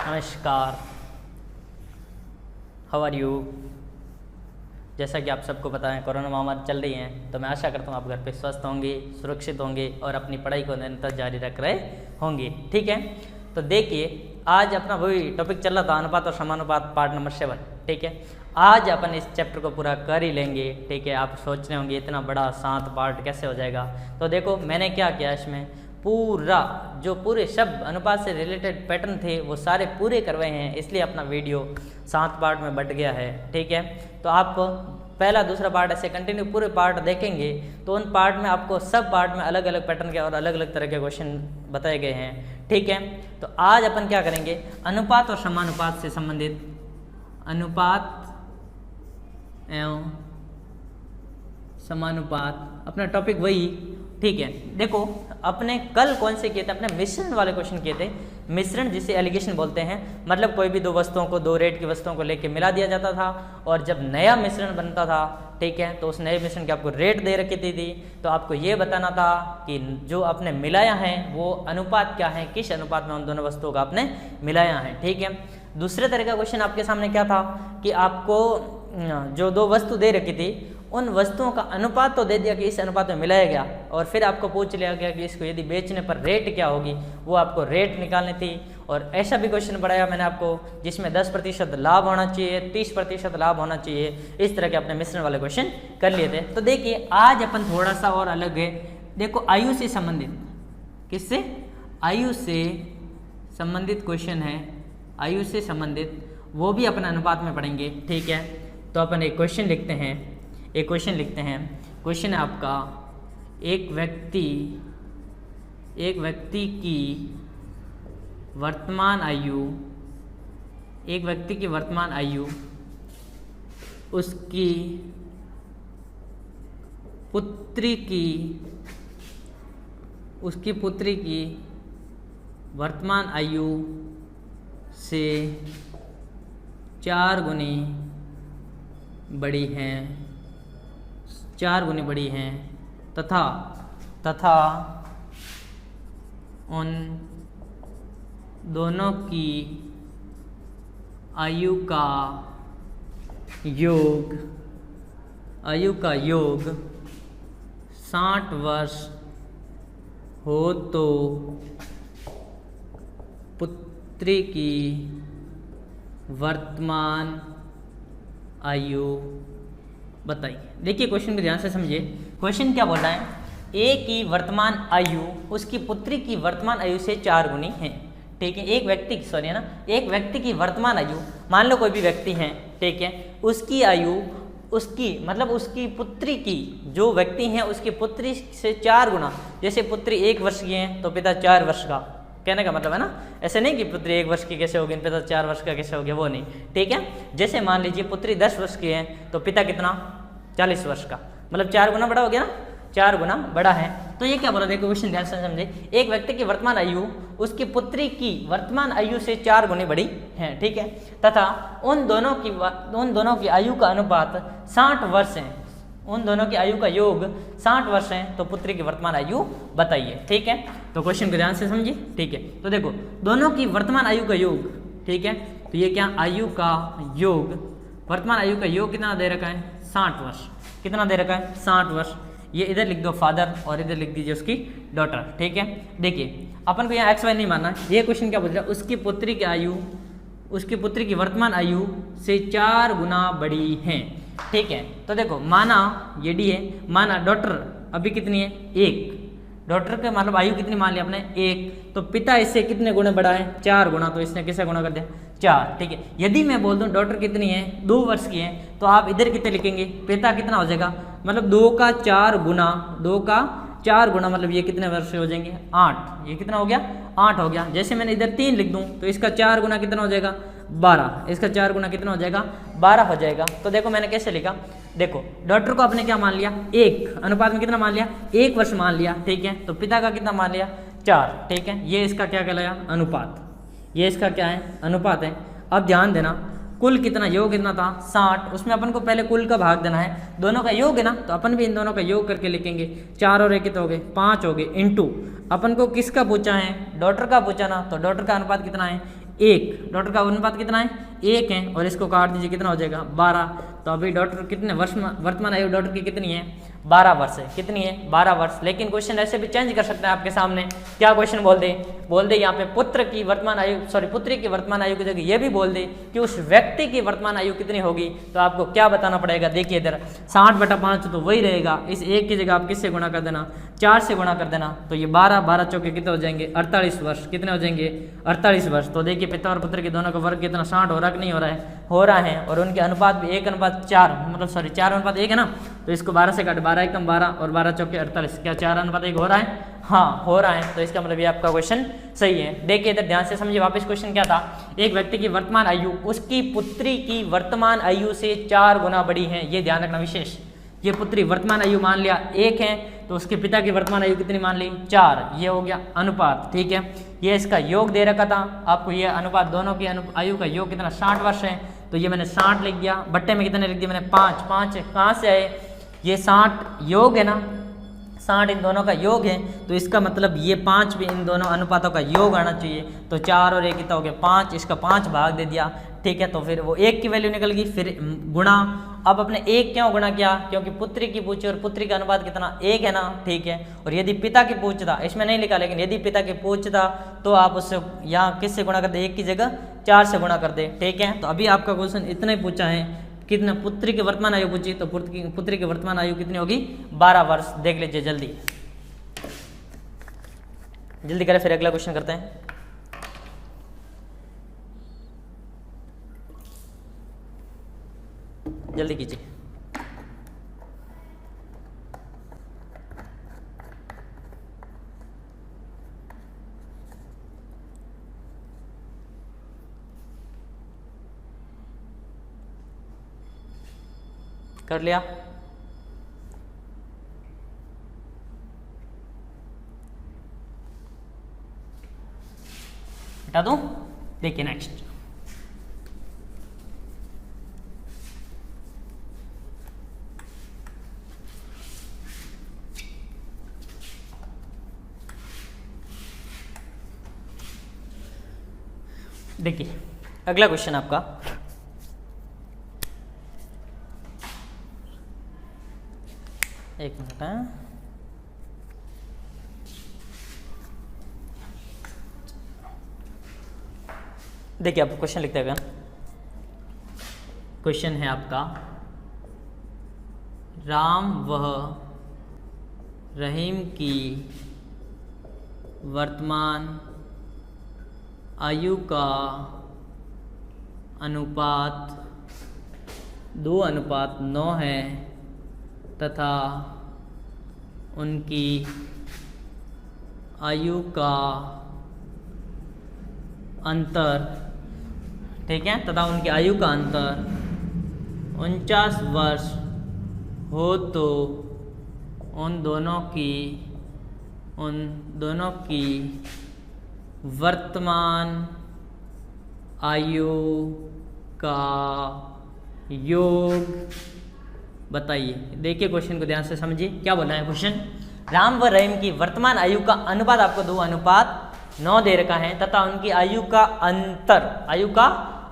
नमस्कार, how are you. जैसा कि आप सबको पता है कोरोना महामारी चल रही है, तो मैं आशा करता हूँ आप घर पे स्वस्थ होंगे, सुरक्षित होंगे और अपनी पढ़ाई को निरंतर जारी रख रहे होंगे। ठीक है, तो देखिए आज अपना वही टॉपिक चल रहा था अनुपात और समानुपात पार्ट नंबर 7। ठीक है, आज अपन इस चैप्टर को पूरा कर ही लेंगे। ठीक है, आप सोच रहे होंगे इतना बड़ा 7 पार्ट कैसे हो जाएगा। तो देखो मैंने क्या किया, इसमें पूरे शब्द अनुपात से रिलेटेड पैटर्न थे वो सारे पूरे करवाए हैं, इसलिए अपना वीडियो 7 पार्ट में बट गया है। ठीक है, तो आप पहला दूसरा पार्ट ऐसे कंटिन्यू पूरे पार्ट देखेंगे तो उन पार्ट में आपको सब पार्ट में अलग अलग पैटर्न के और अलग अलग तरह के क्वेश्चन बताए गए हैं। ठीक है, तो आज अपन क्या करेंगे, अनुपात और समानुपात से संबंधित अनुपात एवं समानुपात अपना टॉपिक वही। ठीक है, देखो अपने कल कौन से किए थे, अपने मिश्रण वाले क्वेश्चन किए थे। मिश्रण जिसे एलिगेशन बोलते हैं, मतलब कोई भी दो वस्तुओं को, दो रेट की वस्तुओं को लेके मिला दिया जाता था और जब नया मिश्रण बनता था, ठीक है, तो उस नए मिश्रण के आपको रेट दे रखी थी। तो आपको ये बताना था कि जो आपने मिलाया है वो अनुपात क्या है, किस अनुपात में उन दोनों वस्तुओं का आपने मिलाया है। ठीक है, दूसरे तरह का क्वेश्चन आपके सामने क्या था कि आपको जो दो वस्तु दे रखी थी उन वस्तुओं का अनुपात तो दे दिया कि इस अनुपात में मिलाया गया, और फिर आपको पूछ लिया गया कि इसको यदि बेचने पर रेट क्या होगी, वो आपको रेट निकालनी थी। और ऐसा भी क्वेश्चन पढ़ाया मैंने आपको जिसमें 10% लाभ होना चाहिए, 30% लाभ होना चाहिए। इस तरह के अपने मिश्रण वाले क्वेश्चन कर लिए थे। तो देखिए आज अपन थोड़ा सा और अलग है। देखो आयु से संबंधित, किससे, आयु से संबंधित क्वेश्चन है, आयु से संबंधित वो भी अपन अनुपात में पढ़ेंगे। ठीक है, तो अपन एक क्वेश्चन लिखते हैं, क्वेश्चन है आपका, एक व्यक्ति की वर्तमान आयु उसकी पुत्री की वर्तमान आयु से 4 गुनी बड़ी हैं तथा उन दोनों की आयु का योग 60 वर्ष हो तो पुत्री की वर्तमान आयु बताइए। देखिए क्वेश्चन को ध्यान से समझिए, क्वेश्चन क्या बोल रहा है, ए की वर्तमान आयु उसकी पुत्री की वर्तमान आयु से 4 गुनी है। ठीक है, एक व्यक्ति की वर्तमान आयु, मान लो कोई भी व्यक्ति है, ठीक है, उसकी आयु उसकी पुत्री की, जो व्यक्ति है उसकी पुत्री से 4 गुना, जैसे पुत्री 1 वर्ष की है तो पिता 4 वर्ष का, कहने का मतलब है ना, ऐसे नहीं कि पुत्री 1 वर्ष की कैसे होगी, पिता 4 वर्ष का कैसे हो गया, वो नहीं। ठीक है, जैसे मान लीजिए पुत्री 10 वर्ष की है तो पिता कितना, 40 वर्ष का, मतलब 4 गुना बड़ा हो गया ना, 4 गुना बड़ा है। तो ये क्या बोला, देखो क्वेश्चन ध्यान से समझे, एक व्यक्ति की वर्तमान आयु उसकी पुत्री की वर्तमान आयु से 4 गुनी बड़ी है। ठीक है, तथा उन दोनों की आयु का अनुपात 60 वर्ष है, उन दोनों की आयु का योग 60 वर्ष है, तो पुत्री की वर्तमान आयु बताइए। ठीक है, तो क्वेश्चन को ध्यान से समझिए। ठीक है, तो देखो दोनों की वर्तमान आयु का योग, ठीक है, तो ये क्या, आयु का योग, वर्तमान आयु का योग कितना दे रखा है, 60 वर्ष, कितना दे रखा है, 60 वर्ष। ये इधर लिख दो फादर और इधर लिख दीजिए उसकी डॉटर। ठीक है, देखिए अपन को यहाँ XY नहीं मानना, ये क्वेश्चन क्या बोल रहा है, उसकी पुत्री की वर्तमान आयु से 4 गुना बड़ी है। ठीक है, तो देखो माना ये डी है, माना डॉटर अभी कितनी है, 1, डॉटर का मतलब आयु कितनी मान लिया आपने, 1, तो पिता इससे कितने गुना बड़ा है, 4 गुना, तो इसने किससे गुना कर दिया, 4। ठीक है, यदि मैं बोल दूं डॉटर कितनी है, 2 वर्ष की है, तो आप इधर कितने लिखेंगे, पिता कितना हो जाएगा, मतलब 2 का 4 गुना, मतलब ये कितने वर्ष हो जाएंगे, 8, ये कितना हो गया, 8 हो गया। जैसे मैंने इधर 3 लिख दूं तो इसका 4 गुना कितना हो जाएगा, 12, इसका 4 गुना कितना हो जाएगा, 12 हो जाएगा। तो देखो मैंने कैसे लिखा, देखो डॉटर को आपने क्या मान लिया, 1, अनुपात में कितना मान लिया, 1 वर्ष मान लिया। ठीक है, तो पिता का कितना मान लिया, 4। ठीक है, ये इसका क्या कहलाया, अनुपात, ये इसका क्या है, अनुपात है। अब ध्यान देना, कुल कितना, योग कितना था, 60, उसमें अपन को पहले कुल का भाग देना है, दोनों का योग है ना, तो अपन भी इन दोनों का योग करके लिखेंगे, 4 और 1 कितने हो गए, 5 हो गए, इनटू अपन को किसका पूछा है, डॉटर का पूछा ना, तो डॉटर का अनुपात कितना है, 1, डॉक्टर का अनुपात कितना है 1 है, और इसको काट दीजिए कितना हो जाएगा 12। तो अभी डॉक्टर कितने वर्ष वर्तमान आयु डॉक्टर की कितनी है 12 वर्ष है। कितनी है 12 वर्ष। लेकिन क्वेश्चन ऐसे भी चेंज कर सकते हैं आपके सामने। क्या क्वेश्चन बोल दे यहाँ पे पुत्र की वर्तमान आयु पुत्री की वर्तमान आयु की जगह ये भी बोल दे कि उस व्यक्ति की वर्तमान आयु कितनी होगी। तो आपको क्या बताना पड़ेगा, देखिए इधर 60/5 तो वही रहेगा, इस 1 की जगह आप किससे गुणा कर देना 4 से गुणा कर देना। तो ये 12 चौके कितने हो जाएंगे 48 वर्ष। कितने हो जाएंगे 48 वर्ष। तो देखिए पिता और पुत्र के दोनों का वर्ग कितना 60 हो रहा कि नहीं हो रहा है, हो रहा है। और उनके अनुपात भी 1:4 मतलब 4:1 है ना। तो इसको 12 से काट 12 एकम 12 और 12 चौके 48, क्या 4:1 हो रहा है, हाँ हो रहा है। तो इसका मतलब ये आपका क्वेश्चन सही है। देखिए इधर ध्यान से समझिए वापस क्वेश्चन क्या था, एक व्यक्ति की वर्तमान आयु उसकी पुत्री की वर्तमान आयु से 4 गुना बड़ी है। ये ध्यान रखना विशेष। ये पुत्री वर्तमान आयु मान लिया 1 है, तो उसके पिता की वर्तमान आयु कितनी मान ली 4। ये हो गया अनुपात, ठीक है। ये इसका योग दे रखा था आपको, ये अनुपात दोनों की आयु का योग कितना 60 वर्ष है। तो ये मैंने 60 लिख दिया, बट्टे में कितने लिख दिया मैंने 5 कहाँ से आए, ये 60 योग है ना, 60 इन दोनों का योग है। तो इसका मतलब ये 5 भी इन दोनों अनुपातों का योग आना चाहिए। तो 4 और 1 कितना हो गया 5, इसका 5 भाग दे दिया, ठीक है। तो फिर वो 1 की वैल्यू निकल गई, फिर गुणा। अब अपने 1 क्यों गुणा किया, क्योंकि पुत्री की पूछी और पुत्री का अनुपात कितना 1 है ना, ठीक है। और यदि पिता की पूछता, इसमें नहीं लिखा, लेकिन यदि पिता की पूछता तो आप उससे यहाँ किससे गुणा कर दे, 1 की जगह 4 से गुणा कर दे, ठीक है। तो अभी आपका क्वेश्चन इतना ही पूछा है, कितना पुत्री की वर्तमान आयु पूछी, तो पुत्री की वर्तमान आयु कितनी होगी 12 वर्ष। देख लीजिए जल्दी करें, फिर अगला क्वेश्चन करते हैं। जल्दी कीजिए। कर लिया, हटा दूं। देखिए नेक्स्ट, देखिए अगला क्वेश्चन आपका, एक मिनट है, देखिए आप क्वेश्चन लिखते हैं। क्वेश्चन है आपका, राम व रहीम की वर्तमान आयु का अनुपात 2:9 है तथा उनकी आयु का अंतर, ठीक है, तथा उनकी आयु का अंतर 49 वर्ष हो तो उन दोनों की वर्तमान आयु का योग बताइए। देखिए क्वेश्चन को ध्यान से समझिए, क्या बोला है क्वेश्चन, राम व रहीम की वर्तमान आयु का अनुपात आपको 2:9 दे रखा है तथा उनकी आयु का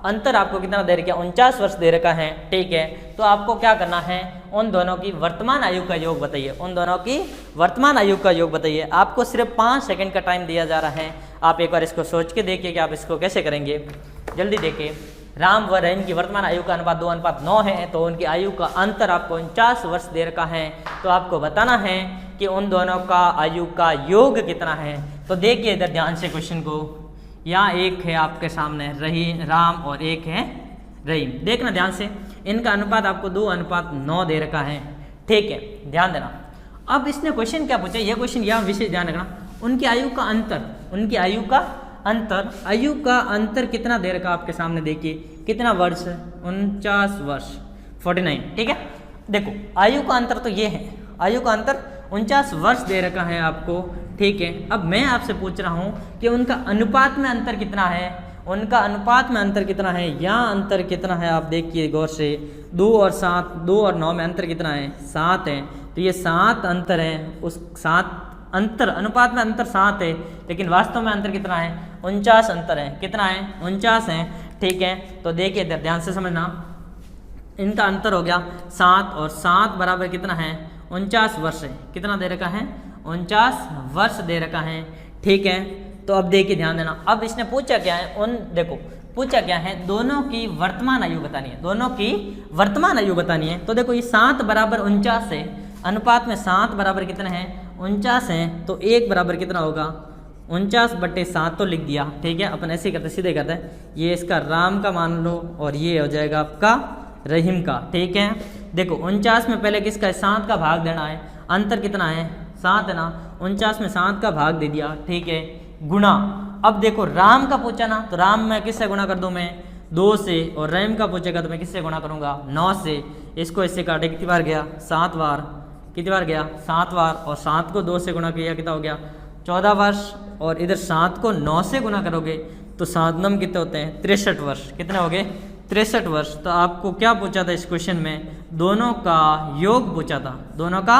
अंतर आपको कितना दे रखा है 49 वर्ष दे रखा है, ठीक है। तो आपको क्या करना है, उन दोनों की वर्तमान आयु का योग बताइए, उन दोनों की वर्तमान आयु का योग बताइए। आपको सिर्फ 5 सेकंड का टाइम दिया जा रहा है, आप एक बार इसको सोच के देखिए कि आप इसको कैसे करेंगे। जल्दी देखिए, राम व रहीम की वर्तमान आयु का अनुपात 2:9 है, तो उनकी आयु का अंतर आपको 49 वर्ष दे रखा है। तो आपको बताना है कि उन दोनों का आयु का योग कितना है। तो देखिए इधर ध्यान से क्वेश्चन को, यहाँ एक है आपके सामने राम और एक है रहीम, देखना ध्यान से, इनका अनुपात आपको 2:9 दे रखा है, ठीक है, ध्यान देना। अब इसने क्वेश्चन क्या पूछा, यह क्वेश्चन यहाँ विशेष ध्यान रखना, उनकी आयु का अंतर कितना दे रखा आपके सामने, देखिए कितना वर्ष, 49 वर्ष 49, ठीक है। देखो आयु का अंतर तो ये है, आयु का अंतर 49 वर्ष दे रखा है आपको, ठीक है। अब मैं आपसे पूछ रहा हूँ कि उनका अनुपात में अंतर कितना है, उनका अनुपात में अंतर कितना है, यहाँ अंतर कितना है आप देखिए गौर से, 2 और 7, 2 और 9 में अंतर कितना है 7 है। तो ये 7 अंतर है, उस 7 अंतर, अनुपात में अंतर 7 है, लेकिन वास्तव में अंतर कितना है? 49 अंतर है। कितना है? 49 है। ठीक है, तो देखिए ध्यान से समझना, इनका अंतर हो गया 7 और 7 बराबर कितना है? 49 वर्ष है। कितना दे रखा है? 49 वर्ष दे रखा है। ठीक है, तो अब देखिए ध्यान देना, अब इसने पूछा क्या है? देखो पूछा क्या है? दोनों की वर्तमान आयु बतानी है, दोनों की वर्तमान आयु बतानी है। तो देखो ये 7 बराबर 49 है, अनुपात में 7 बराबर कितना है? 49 है, तो 1 बराबर कितना होगा? 49/7 तो लिख दिया। ठीक है, अपन ऐसे ही करते, सीधे करते हैं, ये इसका राम का मान लो और ये हो जाएगा आपका रहीम का। ठीक है, देखो 49 में पहले किसका है? 7 का भाग देना है, अंतर कितना है? 7 है ना, 49 में 7 का भाग दे दिया। ठीक है, गुणा, अब देखो राम का पूछा ना, तो राम में किससे गुणा कर दूं? मैं 2 से, और रहीम का पूछेगा तो मैं किससे गुणा करूंगा? 9 से। इसको इससे काटे, कितनी बार गया? 7 बार। कितनी बार गया? 7 बार, और 7 को 2 से गुणा किया, कितना हो गया? 14 वर्ष, और इधर 7 को 9 से गुणा करोगे तो 7 नम कितने होते हैं? 63 वर्ष। कितने हो गए? 63 वर्ष। तो आपको क्या पूछा था इस क्वेश्चन में? दोनों का योग पूछा था, दोनों का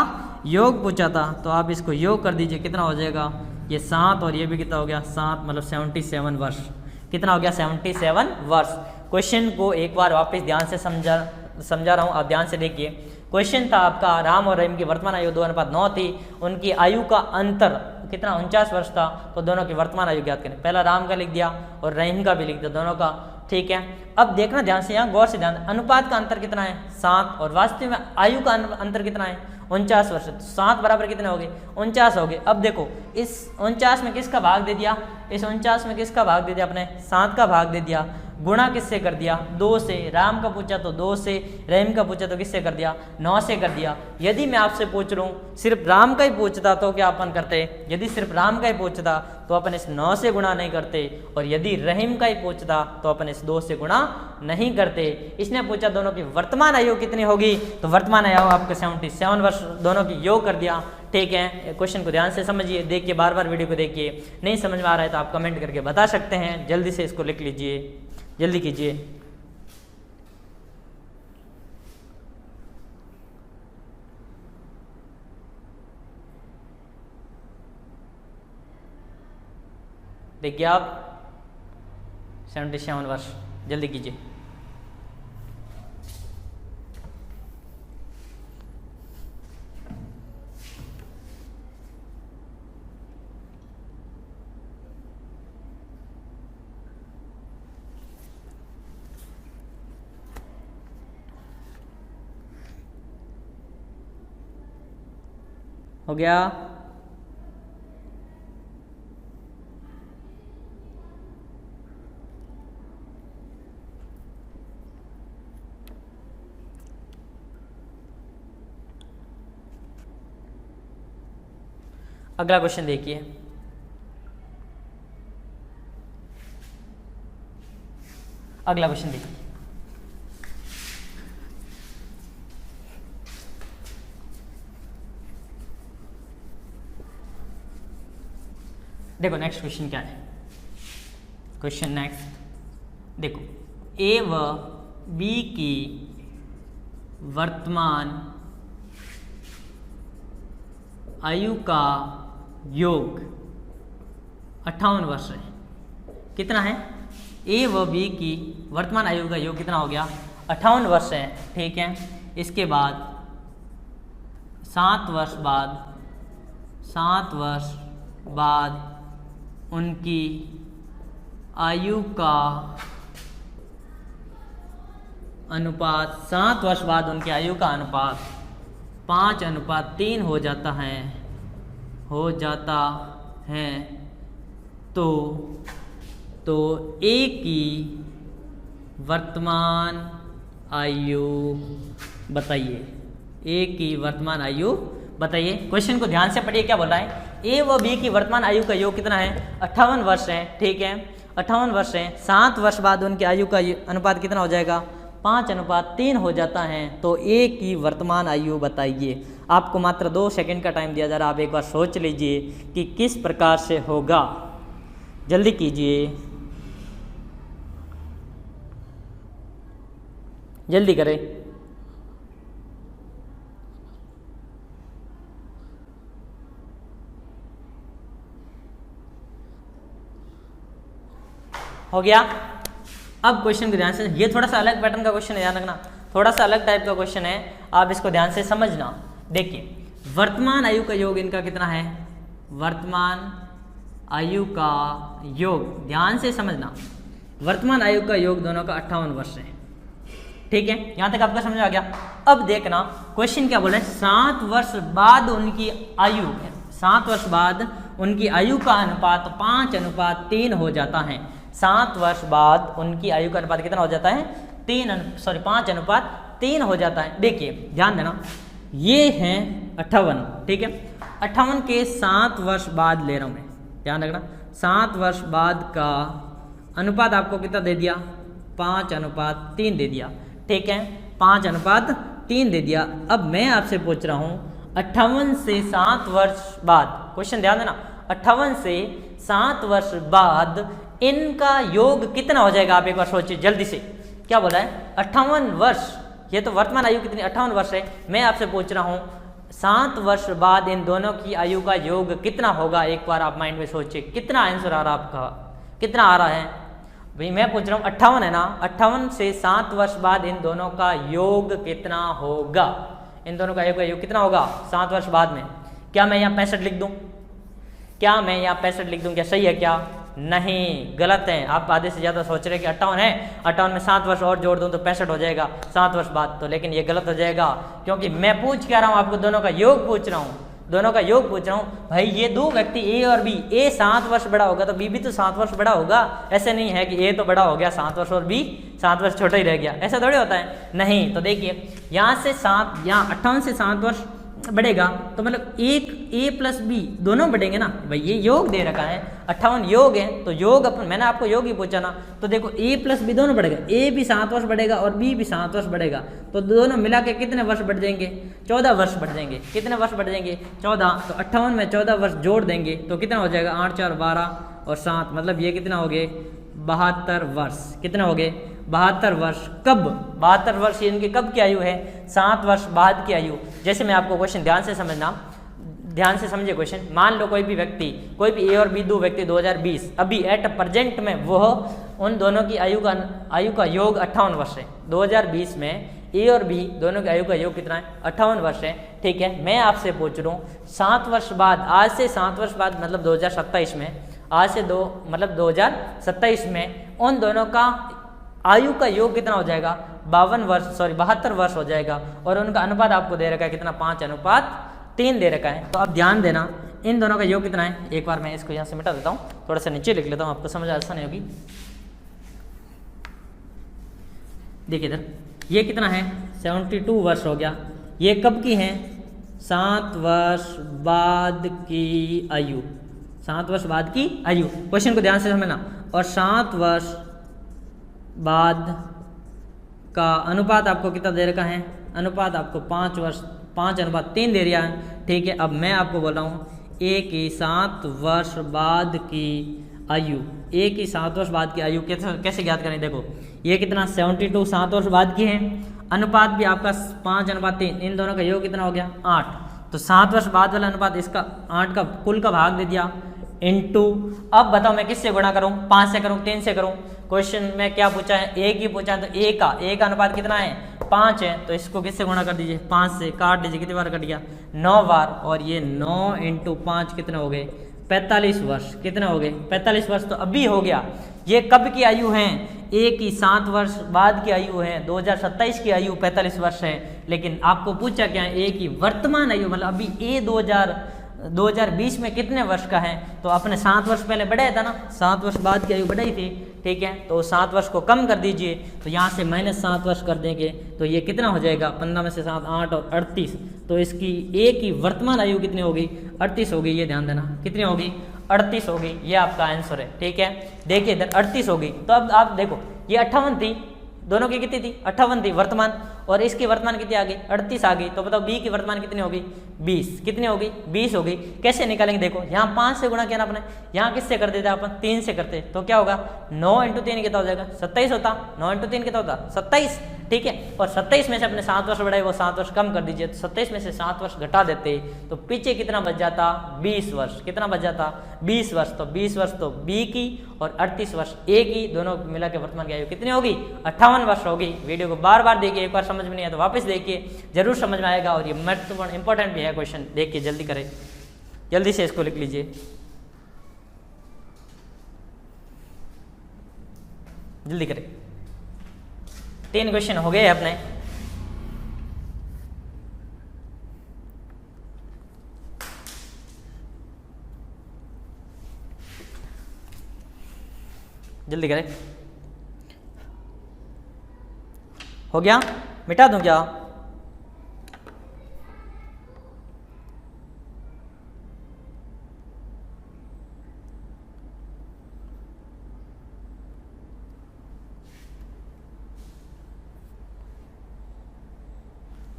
योग पूछा था। तो आप इसको योग कर दीजिए, कितना हो जाएगा? ये 7 और ये भी कितना हो गया? 7, मतलब 77 वर्ष। कितना हो गया? 77 वर्ष। क्वेश्चन को एक बार वापस ध्यान से समझा रहा हूँ, आप ध्यान से देखिए। क्वेश्चन था आपका, राम और रहीम की वर्तमान आयु 2:9 थी, उनकी आयु का अंतर कितना? 49 वर्ष था। तो दोनों की वर्तमान आयु ज्ञात करें। पहला राम का लिख दिया और रहीम का भी लिख दिया, दोनों का। ठीक है, अब देखना ध्यान से, यहाँ गौर से ध्यान, अनुपात का अंतर कितना है? 7, और वास्तव में आयु का अंतर कितना है? 49 वर्ष। तो 7 बराबर कितने हो गए? 49 हो गए। अब देखो इस 49 में किसका भाग दे दिया? इस 49 में किसका भाग दे दिया आपने? 7 का भाग दे दिया। गुणा किससे कर दिया? 2 से। राम का पूछा तो 2 से, रहीम का पूछा तो किससे कर दिया? 9 से कर दिया। यदि मैं आपसे पूछ लूँ सिर्फ राम का ही पूछता तो क्या अपन करते? यदि सिर्फ राम का ही पूछता तो अपन इस 9 से गुणा नहीं करते, और यदि रहीम का ही पूछता तो अपन इस 2 से गुणा नहीं करते। इसने पूछा दोनों की वर्तमान आयु कितनी होगी, तो वर्तमान आयु आपको 77 वर्ष, दोनों की योग कर दिया। ठीक है, क्वेश्चन को ध्यान से समझिए, देखिए बार बार वीडियो को देखिए। नहीं समझ में आ रहा है तो आप कमेंट करके बता सकते हैं। जल्दी से इसको लिख लीजिए, जल्दी कीजिए। देखिए आप 77 वर्ष, जल्दी कीजिए। हो गया? अगला क्वेश्चन देखिए, अगला क्वेश्चन देखिए। देखो नेक्स्ट क्वेश्चन क्या है? क्वेश्चन नेक्स्ट देखो, ए व बी की वर्तमान आयु का योग 58 वर्ष है। कितना है? ए व बी की वर्तमान आयु का योग कितना हो गया? 58 वर्ष है। ठीक है, इसके बाद 7 वर्ष बाद उनकी आयु का अनुपात, 7 वर्ष बाद उनकी आयु का अनुपात 5:3 हो जाता है। तो ए की वर्तमान आयु बताइए। ए की वर्तमान आयु बताइए। क्वेश्चन को ध्यान से पढ़िए, क्या बोल रहा है? ए व बी की वर्तमान आयु का योग कितना है? 58 वर्ष है। ठीक है, 58 वर्ष है। 7 वर्ष बाद उनकी आयु का अनुपात कितना हो जाएगा? 5:3 हो जाता है। तो ए की वर्तमान आयु बताइए। आपको मात्र 2 सेकंड का टाइम दिया जा रहा है, आप एक बार सोच लीजिए कि किस प्रकार से होगा। जल्दी कीजिए, जल्दी करें। हो गया। अब क्वेश्चन को ध्यान से, ये थोड़ा सा अलग पैटर्न का क्वेश्चन है, ध्यान रखना, थोड़ा सा अलग टाइप का क्वेश्चन है, आप इसको ध्यान से समझना। देखिए वर्तमान आयु का योग इनका कितना है, वर्तमान आयु का योग, ध्यान से समझना, वर्तमान आयु का योग दोनों का 58 वर्ष है। ठीक है, यहां तक आपका समझ आ गया। अब देखना क्वेश्चन क्या बोल रहे हैं, 7 वर्ष बाद उनकी आयु, 7 वर्ष बाद उनकी आयु का अनुपात 5:3 हो जाता है। 7 वर्ष बाद उनकी आयु का अनुपात कितना हो जाता है, 5:3 हो जाता है। देखिए ध्यान देना, ये है 58, ठीक है, 58 के 7 वर्ष बाद ले रहा हूं मैं, ध्यान रखना, 7 वर्ष बाद का अनुपात आपको कितना दे दिया, 5:3 दे दिया। ठीक है, 5:3 दे दिया। अब मैं आपसे पूछ रहा हूं 58 से 7 वर्ष बाद, क्वेश्चन ध्यान देना, 58 से 7 वर्ष बाद इनका योग कितना हो जाएगा, आप एक बार सोचिए जल्दी से। क्या बोला है, 58 वर्ष, ये तो वर्तमान आयु कितनी 58 वर्ष है। मैं आपसे पूछ रहा हूं 7 वर्ष बाद इन दोनों की आयु का योग कितना होगा, एक बार आप माइंड में सोचिए, कितना आंसर आ रहा है आपका, कितना आ रहा है भाई, मैं पूछ रहा हूँ 58 है ना, 58 से 7 वर्ष बाद इन दोनों का योग कितना होगा, इन दोनों का योग कितना होगा 7 वर्ष बाद में। क्या मैं यहाँ 65 लिख दूँ, क्या मैं यहाँ 65 लिख दूँ, क्या सही है क्या, नहीं, गलत है। आप आधे से ज़्यादा सोच रहे हैं कि 58 है, 58 में 7 वर्ष और जोड़ दूँ तो 65 हो जाएगा 7 वर्ष बाद, तो लेकिन ये गलत हो जाएगा, क्योंकि मैं पूछ क्या रहा हूँ आपको, दोनों का योग पूछ रहा हूँ, दोनों का योग पूछ रहा हूँ भाई। ये दो व्यक्ति ए और बी, ए 7 वर्ष बड़ा होगा तो बी भी तो 7 वर्ष बड़ा होगा। ऐसे नहीं है कि ए तो बड़ा हो गया 7 वर्ष और बी 7 वर्ष छोटा ही रह गया, ऐसा थोड़ी होता है, नहीं। तो देखिए यहाँ से 7, यहाँ 58 से 7 वर्ष बढ़ेगा तो मतलब एक ए प्लस बी दोनों बढ़ेंगे ना भाई, ये योग दे रखा है 58 योग है, तो योग अपन, मैंने आपको योग ही पूछा ना, तो देखो ए प्लस बी दोनों बढ़ेगा, ए भी 7 वर्ष बढ़ेगा और बी भी 7 वर्ष बढ़ेगा, तो दोनों मिला के कितने वर्ष बढ़ जाएंगे, 14 वर्ष बढ़ जाएंगे। कितने वर्ष बढ़ जाएंगे, 14, तो 58 में 14 वर्ष जोड़ देंगे तो कितना हो जाएगा, 8 4 12 और 7, मतलब ये कितना हो गए 72 वर्ष। कितना हो गए 72 वर्ष। कब 72 वर्ष, ये इनकी कब की आयु है, 7 वर्ष बाद की आयु। जैसे मैं आपको क्वेश्चन ध्यान से समझना, ध्यान से समझिए क्वेश्चन। मान लो कोई भी व्यक्ति, कोई भी ए और बी दो व्यक्ति 2020 अभी एट प्रेजेंट में वह उन दोनों की आयु का योग 58 वर्ष है। 2020 में ए और बी दोनों की आयु का योग कितना है, 58 वर्ष है। ठीक है, मैं आपसे पूछ रहा हूँ 7 वर्ष बाद, आज से 7 वर्ष बाद मतलब 2027 में, आज से मतलब 2027 में उन दोनों का आयु का योग कितना हो जाएगा, 72 वर्ष हो जाएगा। और उनका अनुपात आपको दे रखा है कितना, 5:3 दे रखा है। तो अब ध्यान देना इन दोनों का योग कितना है। एक बार मैं इसको यहाँ से मिटा देता हूँ, थोड़ा सा नीचे लिख लेता हूँ, आपको समझ आसानी होगी। देखिए इधर ये कितना है, 72 वर्ष हो गया। ये कब की है, 7 वर्ष बाद की आयु, 7 वर्ष बाद की आयु। क्वेश्चन को ध्यान से समझना। और 7 वर्ष बाद का अनुपात आपको कितना दे रखा है, अनुपात आपको 5:3 दे दिया है। ठीक है, अब मैं आपको बोल रहा हूँ ए की 7 वर्ष बाद की आयु, ए की 7 वर्ष बाद की आयु कैसे ज्ञात करें। देखो ये कितना 72 7 वर्ष बाद की है, अनुपात भी आपका 5:3, इन दोनों का योग कितना हो गया 8। तो 7 वर्ष बाद वाला अनुपात इसका 8 का कुल का भाग दे दिया इनटू। अब बताओ मैं किससे गुणा करूं, 5 से करूं, 3 से करूं। क्वेश्चन में क्या पूछा है, ए की पूछा है, तो ए का अनुपात कितना है 5 है, तो इसको किससे गुणा कर दीजिए, 5 से काट दीजिए। कितनी बार कट गया 9 बार, और ये 9 × 5 कितने हो गए 45 वर्ष। कितने हो गए 45 वर्ष। तो अभी हो गया। ये कब की आयु है, ए की 7 वर्ष बाद की आयु है, 2027 की आयु 45 वर्ष है। लेकिन आपको पूछा क्या है, ए की वर्तमान आयु, मतलब अभी ए 2020 में कितने वर्ष का है, तो अपने 7 वर्ष पहले बढ़ाया था ना, 7 वर्ष बाद की आयु बढ़ाई थी। ठीक है, तो 7 वर्ष को कम कर दीजिए, तो यहाँ से -7 वर्ष कर देंगे तो ये कितना हो जाएगा, 15 में से 7 8 और 38। तो इसकी ए की वर्तमान आयु कितनी होगी, 38 होगी। ये ध्यान देना कितनी होगी, 38 होगी। ये आपका आंसर है। ठीक है, देखिए इधर 38 होगी। तो अब आप देखो ये 58 थी, दोनों की कितनी थी 58 थी वर्तमान, और इसकी वर्तमान कितनी आ गई 38 आ गई। तो बताओ बी की वर्तमान कितनी होगी 20। कितनी होगी 20 होगी। कैसे निकालेंगे, देखो यहाँ 5 से गुणा किया ना आपने, यहाँ किससे कर देते अपन 3 से करते, तो क्या होगा 9 × 3 कितना हो जाएगा 27 होता। 9 × 3 कितना होता 27, ठीक है। और 27 में से अपने 7 वर्ष बढ़ाए, वो 7 वर्ष कम कर दीजिए, तो 27 में से 7 वर्ष घटा देते तो पीछे कितना बच जाता, 20 वर्ष। कितना बच जाता, 20 वर्ष। तो 20 वर्ष तो बी की और 38 वर्ष ए की, दोनों मिला के वर्तमान की आयु कितनी होगी, 58 वर्ष होगी। वीडियो को बार बार देखिए, एक बार समझ में नहीं आया तो वापस देखिए, जरूर समझ में आएगा। और ये महत्वपूर्ण इंपॉर्टेंट भी है क्वेश्चन, देखिए जल्दी करें, जल्दी से इसको लिख लीजिए, जल्दी करें। 3 क्वेश्चन हो गए अपने। जल्दी करें, हो गया, मिटा दूं क्या?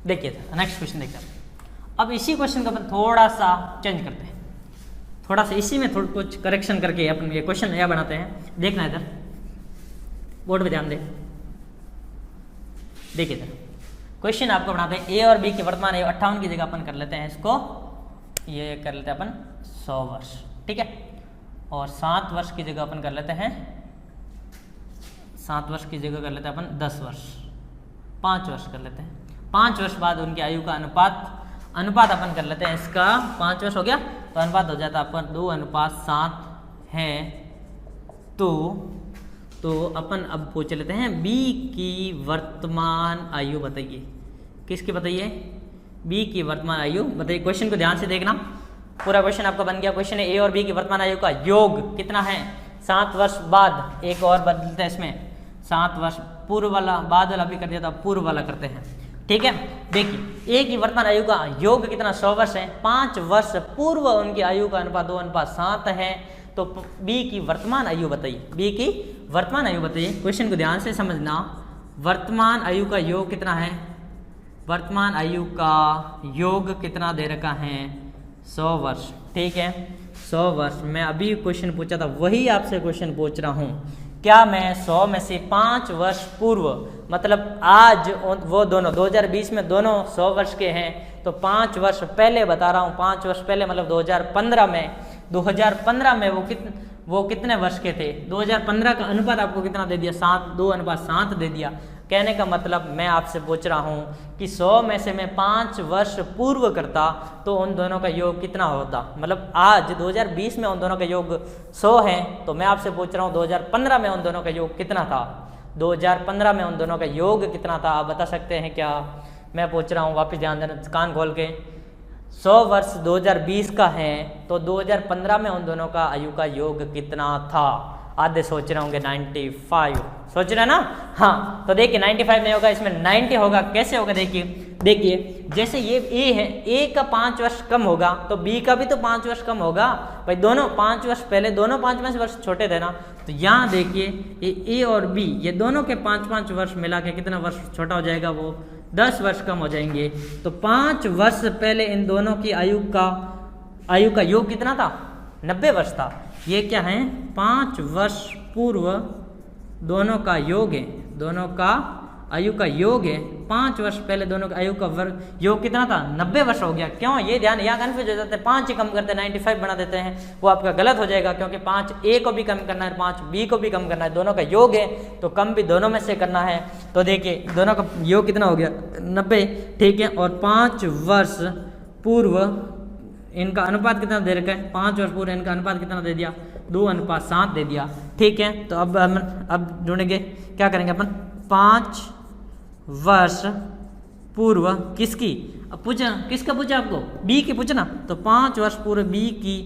देखिए नेक्स्ट क्वेश्चन देखते हैं। अब इसी क्वेश्चन को अपन थोड़ा सा चेंज करते हैं, थोड़ा सा इसी में थोड़ा कुछ करेक्शन करके अपन ये क्वेश्चन नया बनाते हैं। देखना इधर बोर्ड पे ध्यान दे, देखिए इधर क्वेश्चन आपको बनाते हैं। ए और बी की वर्तमान आयु 58 की जगह अपन कर लेते हैं इसको, ये कर लेते हैं अपन 100 वर्ष, ठीक है। और 7 वर्ष की जगह अपन कर लेते हैं, 7 वर्ष की जगह कर लेते हैं अपन 10 वर्ष, 5 वर्ष कर लेते हैं। 5 वर्ष बाद उनकी आयु का अनुपात अपन कर लेते हैं इसका, 5 वर्ष हो गया तो अनुपात हो जाता है अपन 2:7 है। तो अपन अब पूछ लेते हैं बी की वर्तमान आयु बताइए। किसकी बताइए? बी की वर्तमान आयु बताइए। क्वेश्चन को ध्यान से देखना, पूरा क्वेश्चन आपका बन गया। क्वेश्चन है ए और बी की वर्तमान आयु का योग कितना है 7 वर्ष बाद। एक और बदलते हैं इसमें, 7 वर्ष पूर्व वाला, बाद वाला भी कर दिया था, पूर्व वाला करते हैं, ठीक है। देखिए ए की वर्तमान आयु का योग कितना 100 वर्ष है, 5 वर्ष पूर्व उनकी आयु का अनुपात 2:7 है। तो बी की वर्तमान आयु बताइए, बी की वर्तमान आयु बताइए। क्वेश्चन को ध्यान से समझना, वर्तमान आयु का योग कितना है, वर्तमान आयु का योग कितना दे रखा है 100 वर्ष, ठीक है। 100 वर्ष मैं अभी क्वेश्चन पूछा था वही आपसे क्वेश्चन पूछ रहा हूँ। क्या मैं 100 में से 5 वर्ष पूर्व, मतलब आज वो दोनों 2020 में दोनों 100 वर्ष के हैं, तो 5 वर्ष पहले बता रहा हूँ, 5 वर्ष पहले मतलब 2015 में वो कितने वर्ष के थे। 2015 का अनुपात आपको कितना दे दिया, 2:7 दे दिया। कहने का मतलब मैं आपसे पूछ रहा हूँ कि 100 में से मैं 5 वर्ष पूर्व करता तो उन दोनों का योग कितना होता। मतलब आज 2020 में उन दोनों का योग 100 है, तो मैं आपसे पूछ रहा हूँ 2015 में उन दोनों का योग कितना था, 2015 में उन दोनों का योग कितना था, आप बता सकते हैं क्या? मैं पूछ रहा हूँ, वापस ध्यान देना कान खोल के। 100 वर्ष 2020 का है तो 2015 में उन दोनों का आयु का योग कितना था? आधे सोच रहे होंगे 95, सोच रहे हैं ना? हाँ, तो देखिए 95 नहीं होगा, इसमें 90 होगा। कैसे होगा देखिए जैसे ये ए है, ए का 5 वर्ष कम होगा तो बी का भी तो 5 वर्ष कम होगा भाई। दोनों 5 वर्ष पहले, दोनों 5 वर्ष छोटे थे ना। तो यहाँ देखिए ये ए और बी, ये दोनों के 5 वर्ष मिला के कितना वर्ष छोटा हो जाएगा, वो 10 वर्ष कम हो जाएंगे। तो 5 वर्ष पहले इन दोनों की आयु का योग कितना था, 90 वर्ष था। ये क्या है, 5 वर्ष पूर्व दोनों का योग है, दोनों का आयु का योग है। 5 वर्ष पहले दोनों का आयु का योग कितना था, 90 वर्ष हो गया। क्यों, ये ध्यान, यहाँ कन्फ्यूज हो जाते हैं। 5 ही कम करते हैं, 95 बना देते हैं, वो आपका गलत हो जाएगा। क्योंकि 5 ए को भी कम करना है, 5 बी को भी कम करना है, दोनों का योग है तो कम भी दोनों में से करना है। तो देखिए दोनों का योग कितना हो गया, 90, ठीक है। और 5 वर्ष पूर्व इनका अनुपात कितना दे रखा है, 5 वर्ष पूर्व इनका अनुपात कितना दे दिया, 2:7 दे दिया, ठीक है। तो अब ढूंढेंगे, क्या करेंगे अपन, 5 वर्ष पूर्व किसकी, अब पूछा किसका पूछा आपको, बी की पूछना। तो 5 वर्ष पूर्व बी की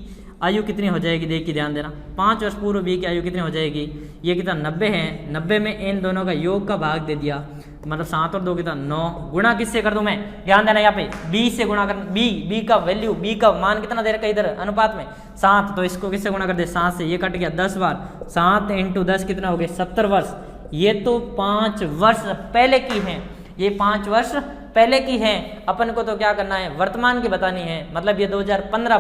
आयु कितनी हो जाएगी, देखिए ध्यान देना। 5 वर्ष पूर्व बी की आयु कितनी हो जाएगी, ये कितना 90 है। 90 में इन दोनों का योग का भाग दे दिया, मतलब 7 और 2 कितना 9। गुणा किससे कर दूं मैं, ध्यान देना यहाँ पे बी से गुणा कर, बी का वैल्यू, बी का मान कितना दे रखा है इधर अनुपात में 7, तो इसको किससे गुणा कर दे, 7 से। ये कट गया 10 बार, 7 × 10 कितना हो गया, 70 वर्ष। ये तो 5 वर्ष पहले की है, ये 5 वर्ष पहले की है। अपन को तो क्या करना है, वर्तमान की बतानी है। मतलब ये 2015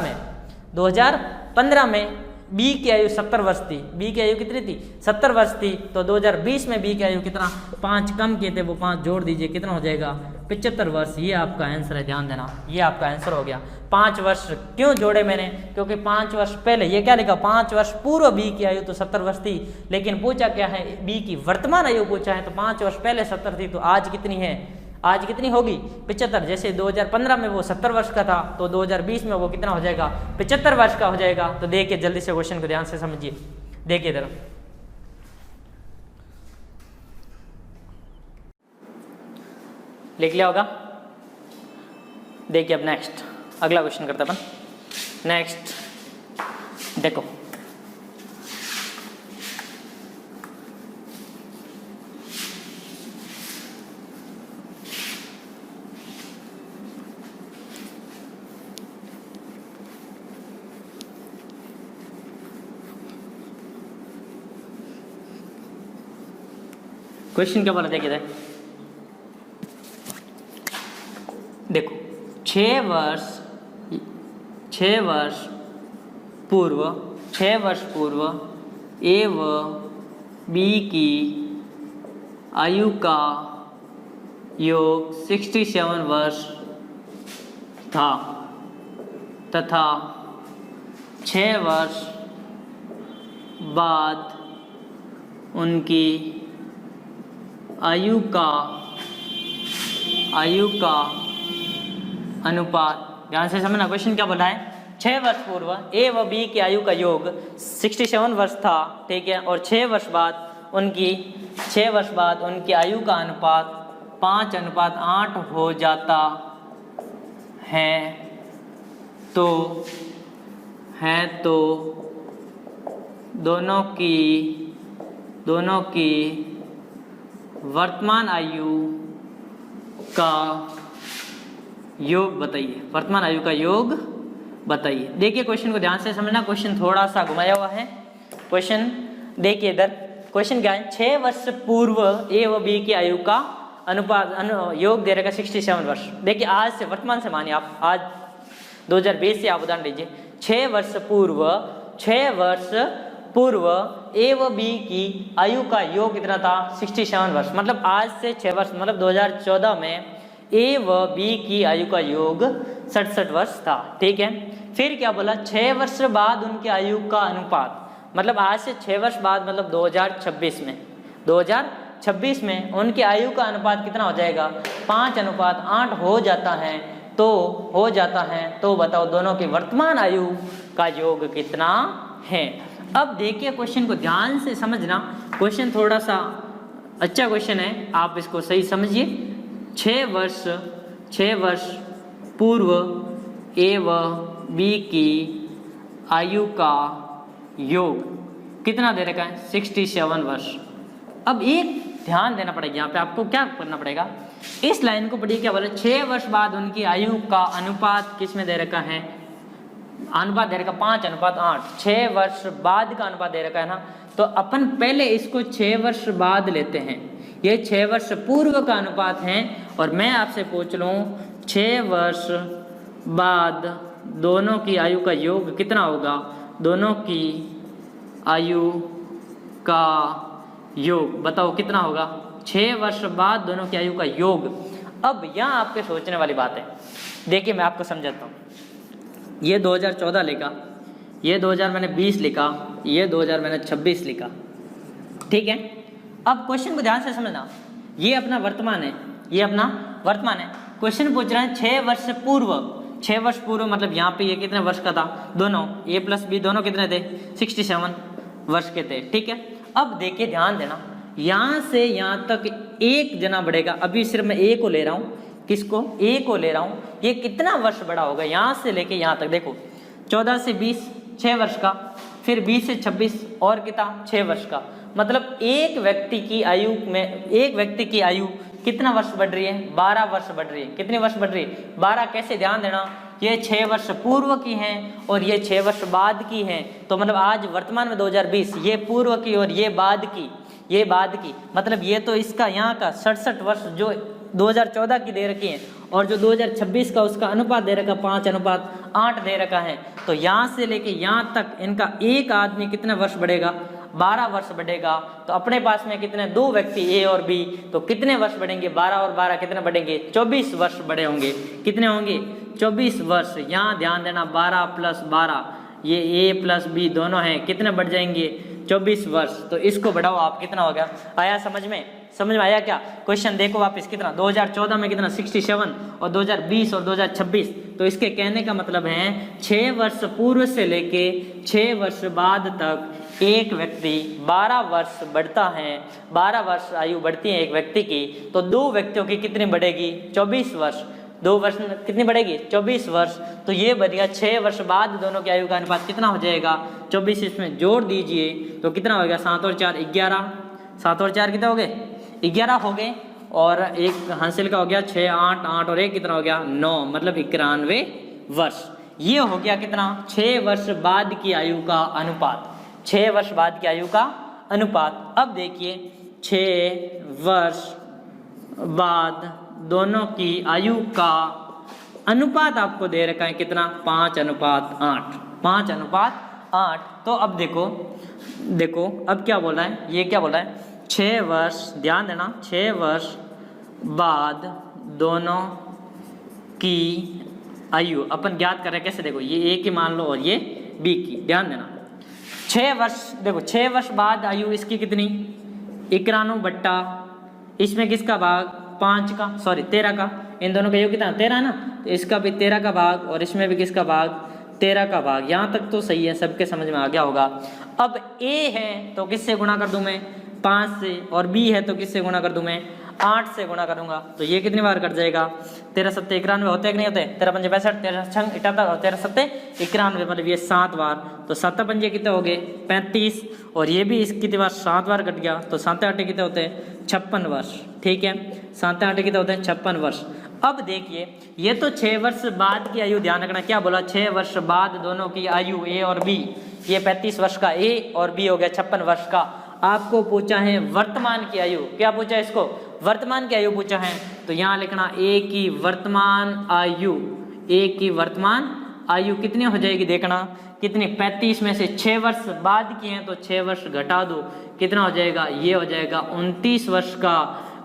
में बी की आयु 70 वर्ष थी, बी की आयु कितनी थी 70 वर्ष थी, तो 2020 में बी की आयु कितना 5 कम किए थे, वो 5 जोड़ दीजिए कितना हो जाएगा 75 वर्ष। ये आपका आंसर है, ध्यान देना, ये आपका आंसर हो गया। 5 वर्ष क्यों जोड़े मैंने, क्योंकि 5 वर्ष पहले ये क्या लिखा 5 वर्ष पूर्व बी की आयु तो 70 वर्ष थी, लेकिन पूछा क्या है बी की वर्तमान आयु पूछा है, तो 5 वर्ष पहले 70 थी, तो आज कितनी है, आज कितनी होगी 75। जैसे 2015 में वो 70 वर्ष का था, तो 2020 में वो कितना हो जाएगा 75 वर्ष का हो जाएगा। तो देखिए जल्दी से क्वेश्चन को ध्यान से समझिए, देखिए इधर लिख लिया होगा। देखिए अब नेक्स्ट अगला क्वेश्चन करते अपन। नेक्स्ट देखो, क्वेश्चन क्या बोला देखिए देखो 6 वर्ष पूर्व ए व बी की आयु का योग 67 वर्ष था तथा 6 वर्ष बाद उनकी आयु का अनुपात, ध्यान से समझना क्वेश्चन क्या बोला है। 6 वर्ष पूर्व ए व बी की आयु का योग 67 वर्ष था, ठीक है, और 6 वर्ष बाद उनकी आयु का अनुपात 5:8 हो जाता है, तो दोनों की वर्तमान आयु का योग बताइए, वर्तमान आयु का योग बताइए। देखिए क्वेश्चन को ध्यान से समझना, क्वेश्चन थोड़ा सा घुमाया हुआ है। क्वेश्चन देखिए इधर, क्वेश्चन क्या है 6 वर्ष पूर्व ए व बी की आयु का अनुपात योग दे रहेगा 67 वर्ष। देखिए आज से वर्तमान से मानिए आप, आज 2020 से आप उदाहरण लीजिए। 6 वर्ष पूर्व ए व बी की आयु का योग कितना था 67 वर्ष, मतलब आज से 6 वर्ष मतलब 2014 में ए व बी की आयु का योग 67 वर्ष था, ठीक है। फिर क्या बोला 6 वर्ष बाद उनकी आयु का अनुपात, मतलब आज से 6 वर्ष बाद मतलब 2026 में उनकी आयु का अनुपात कितना हो जाएगा 5:8 हो जाता है, तो बताओ दोनों की वर्तमान आयु का योग कितना है। अब देखिए क्वेश्चन को ध्यान से समझना, क्वेश्चन थोड़ा सा अच्छा क्वेश्चन है, आप इसको सही समझिए। 6 वर्ष पूर्व ए व बी की आयु का योग कितना दे रखा है 67 वर्ष। अब एक ध्यान देना पड़ेगा, यहाँ पे आपको क्या करना पड़ेगा, इस लाइन को पढ़िए क्या बोले 6 वर्ष बाद उनकी आयु का अनुपात किस में दे रखा है, अनुपात दे रखा 5:8। 6 वर्ष बाद का अनुपात दे रखा है ना, तो अपन पहले इसको 6 वर्ष बाद लेते हैं, ये 6 वर्ष पूर्व का अनुपात है, और मैं आपसे पूछ लूँ 6 वर्ष बाद दोनों की आयु का योग कितना होगा, दोनों की आयु का योग बताओ कितना होगा 6 वर्ष बाद दोनों की आयु का योग। अब यहाँ आपके सोचने वाली बात है, देखिए मैं आपको समझाता हूँ। ये 2014 लिखा, ये 2020 लिखा, ये 2026 लिखा, ठीक है। अब क्वेश्चन को ध्यान से समझना, ये अपना वर्तमान है, ये अपना वर्तमान है। क्वेश्चन पूछ रहा है 6 वर्ष पूर्व मतलब यहाँ पे ये कितने वर्ष का था, दोनों ए प्लस बी दोनों कितने थे 67 वर्ष के थे, ठीक है। अब देखिए ध्यान देना, यहाँ से यहाँ तक एक जना बढ़ेगा, अभी सिर्फ मैं ए को ले रहा हूँ, किसको ए को ले रहा हूँ, ये कितना वर्ष बड़ा होगा यहाँ से लेके यहाँ तक, देखो 14 से 20 6 वर्ष का, फिर 20 से 26 और कितना 6 वर्ष का, मतलब एक व्यक्ति की आयु कितना वर्ष बढ़ रही है 12 वर्ष बढ़ रही है। कितने वर्ष बढ़ रही है 12। कैसे, ध्यान देना, ये 6 वर्ष पूर्व की हैं और ये 6 वर्ष बाद की हैं, तो मतलब आज वर्तमान में 2020, ये पूर्व की और ये बाद की, मतलब ये तो इसका यहाँ का 67 वर्ष जो 2014 की दे रखी है और जो 2026 का उसका अनुपात दे रखा 5:8 दे रखा है। तो यहाँ से लेके यहाँ तक इनका एक आदमी कितने वर्ष बढ़ेगा, 12 वर्ष बढ़ेगा। तो अपने पास में कितने, 2 व्यक्ति ए और बी, तो कितने वर्ष बढ़ेंगे, 12 और 12 कितने बढ़ेंगे, 24 वर्ष बड़े होंगे। कितने होंगे, 24 वर्ष। यहाँ ध्यान देना 12 + 12 ये ए प्लस बी दोनों हैं, कितने बढ़ जाएंगे, 24 वर्ष। तो इसको बढ़ाओ आप, कितना हो गया, आया समझ में, समझ में आया क्या। क्वेश्चन देखो वापस, कितना 2014 में कितना 67 और 2020 और 2026। तो इसके कहने का मतलब है 6 वर्ष पूर्व से लेके 6 वर्ष बाद तक एक व्यक्ति 12 वर्ष बढ़ता है, 12 वर्ष आयु बढ़ती है एक व्यक्ति की, तो 2 व्यक्तियों की कितनी बढ़ेगी, 24 वर्ष। 2 वर्ष कितनी बढ़ेगी, 24 वर्ष। तो ये बढ़ेगा 6 वर्ष बाद दोनों की आयु का अनुपात कितना हो जाएगा, 24। इसमें जोड़ दीजिए तो कितना हो गया, 7 और 4 11, 7 और 4 कितना हो गए, 11 हो गए। और एक हासिल का हो गया 6 8 8 और एक कितना हो गया 9, मतलब 91 वर्ष। ये हो गया कितना, 6 वर्ष बाद की आयु का अनुपात, 6 वर्ष बाद की आयु का अनुपात। अब देखिए 6 वर्ष बाद दोनों की आयु का अनुपात आपको दे रखा है कितना, 5:8, 5:8। तो अब देखो अब क्या बोला है, ये क्या बोला है, 6 वर्ष, ध्यान देना, 6 वर्ष बाद दोनों की आयु अपन ज्ञात करें कैसे, देखो ये ए की मान लो और ये बी की, ध्यान देना 6 वर्ष, देखो 6 वर्ष बाद आयु इसकी कितनी, 91 बट्टा इसमें किसका भाग, 5 का, सॉरी 13 का, इन दोनों का योग कितना 13 है ना, तो इसका भी 13 का भाग और इसमें भी किसका भाग, 13 का भाग। यहाँ तक तो सही है, सबके समझ में आ गया होगा। अब A है तो किससे गुणा कर दूं मैं, 5 से, और B है तो किससे गुणा कर दूं मैं, 8 से गुणा करूंगा। तो ये कितनी बार कट जाएगा, 13 7 91 होते हैं कि नहीं होते, 13 5 62, 13 6 78 और 13 7 91, मतलब ये 7 बार। तो 7 5 कितने हो गए 35, और ये भी इस कितनी बार 7 बार कट गया, तो 7 8 कितने होते हैं 56 वर्ष। ठीक है, 7 8 कितने होते हैं 56 वर्ष। अब देखिए ये तो 6 वर्ष बाद की आयु, ध्यान रखना क्या बोला, 6 वर्ष बाद दोनों की आयु ए और बी, ये 35 वर्ष का ए और बी हो गया 56 वर्ष का। आपको पूछा है वर्तमान की आयु, क्या पूछा है इसको, वर्तमान की आयु पूछा है। तो यहाँ लिखना ए की वर्तमान आयु, ए की वर्तमान आयु कितनी हो जाएगी, देखना कितनी, 35 में से 6 वर्ष बाद की है तो 6 वर्ष घटा दो, कितना हो जाएगा, ये हो जाएगा 29 वर्ष का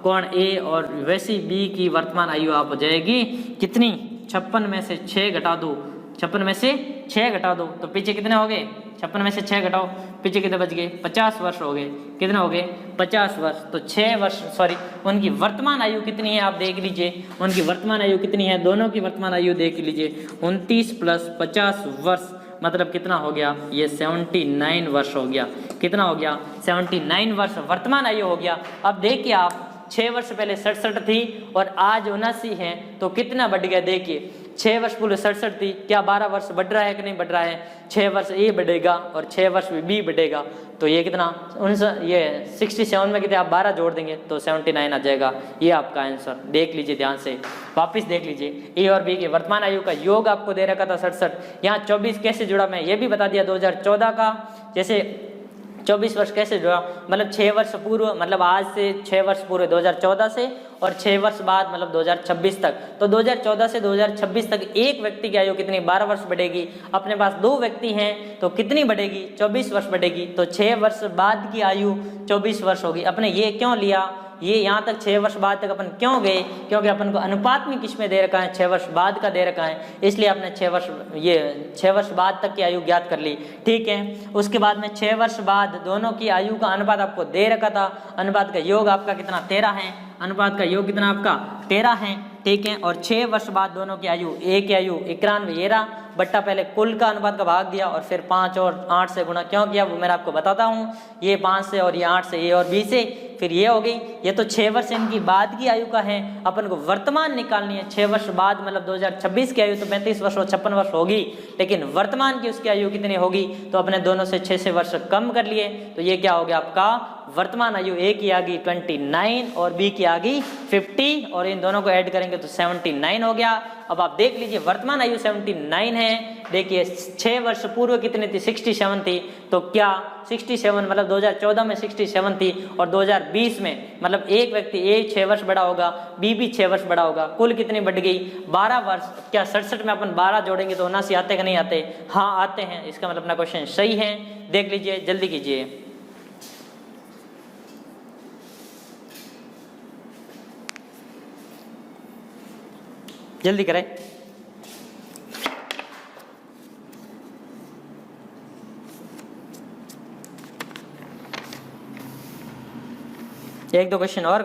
कौन ए, और वैसी बी की वर्तमान आयु आप हो जाएगी कितनी, 56 में से 6 घटा दो, 56 में से 6 घटा दो, तो पीछे कितने हो गए, 56 में से 6 घटाओ, पीछे कितने बच गए, 50 वर्ष हो गए, कितने हो गए 50 वर्ष। तो 6 वर्ष, सॉरी उनकी वर्तमान आयु कितनी है आप देख लीजिए, उनकी वर्तमान आयु कितनी है, दोनों की वर्तमान आयु देख लीजिए, 29 + 50 वर्ष, मतलब कितना हो गया, ये 79 वर्ष हो गया। कितना हो गया, 79 वर्ष वर्तमान आयु हो गया। अब देखिए आप 6 वर्ष पहले 67 थी और आज 79 है, तो कितना बढ़ गया, देखिए 6 वर्ष पूरे 67 थी, क्या 12 वर्ष बढ़ रहा है कि नहीं बढ़ रहा है, 6 वर्ष ए बढ़ेगा और 6 वर्ष बी बढ़ेगा। तो ये कितना, ये 67 में कितने आप 12 जोड़ देंगे तो 79 आ जाएगा। ये आपका आंसर, देख लीजिए ध्यान से, वापस देख लीजिए, ए और बी के वर्तमान आयु का योग आपको दे रखा था 67, यहाँ 24 कैसे जुड़ा मैं ये भी बता दिया, 2014 का जैसे 24 वर्ष कैसे जुड़ा, मतलब 6 वर्ष पूर्व, मतलब आज से 6 वर्ष पूर्व 2014 से, और 6 वर्ष बाद मतलब 2026 तक। तो 2014 से 2026 तक एक व्यक्ति की आयु कितनी, 12 वर्ष बढ़ेगी। अपने पास 2 व्यक्ति हैं तो कितनी बढ़ेगी, 24 वर्ष बढ़ेगी। तो 6 वर्ष बाद की आयु 24 वर्ष होगी। अपने ये क्यों लिया, ये यहाँ तक 6 वर्ष बाद तक अपन क्यों गए, क्योंकि अपन को अनुपात में किस में दे रखा है, 6 वर्ष बाद का दे रखा है, इसलिए आपने 6 वर्ष बाद तक की आयु ज्ञात कर ली। ठीक है, उसके बाद में 6 वर्ष बाद दोनों की आयु का अनुपात आपको दे रखा था, अनुपात का योग आपका कितना 13 है, अनुपात का योग कितना आपका 13 है। ठीक है, और 6 वर्ष बाद दोनों की आयु, ए की आयु 91 ये रहा, बट्टा पहले कुल का अनुपात का भाग दिया और फिर 5 और 8 से गुणा क्यों किया वो मैं आपको बताता हूँ। ये 5 से और ये 8 से, ए और बी से, फिर ये हो गई। ये तो 6 वर्ष इनकी बाद की आयु का है, अपन को वर्तमान निकालनी है। 6 वर्ष बाद मतलब 2026 की आयु तो 35 वर्ष और 56 वर्ष होगी, लेकिन वर्तमान की उसकी आयु कितनी होगी, तो अपने दोनों से 6 वर्ष कम कर लिए। तो ये क्या हो गया आपका वर्तमान आयु, ए की आ गई 29 और बी की आ गई 50, और इन दोनों को ऐड करेंगे तो 79 हो गया। अब आप देख लीजिए वर्तमान आयु 79 है। देखिए 6 वर्ष पूर्व कितनी थी, 67 थी। तो क्या 67 मतलब 2014 में 67 थी और 2020 में मतलब एक व्यक्ति ए 6 वर्ष बड़ा होगा, बी भी 6 वर्ष बड़ा होगा, कुल कितनी बढ़ गई 12 वर्ष। क्या 67 में अपन 12 जोड़ेंगे तो 79 आते कि नहीं आते? हाँ आते हैं। इसका मतलब अपना क्वेश्चन सही है। देख लीजिए, जल्दी कीजिए। जल्दी करें। एक दो क्वेश्चन और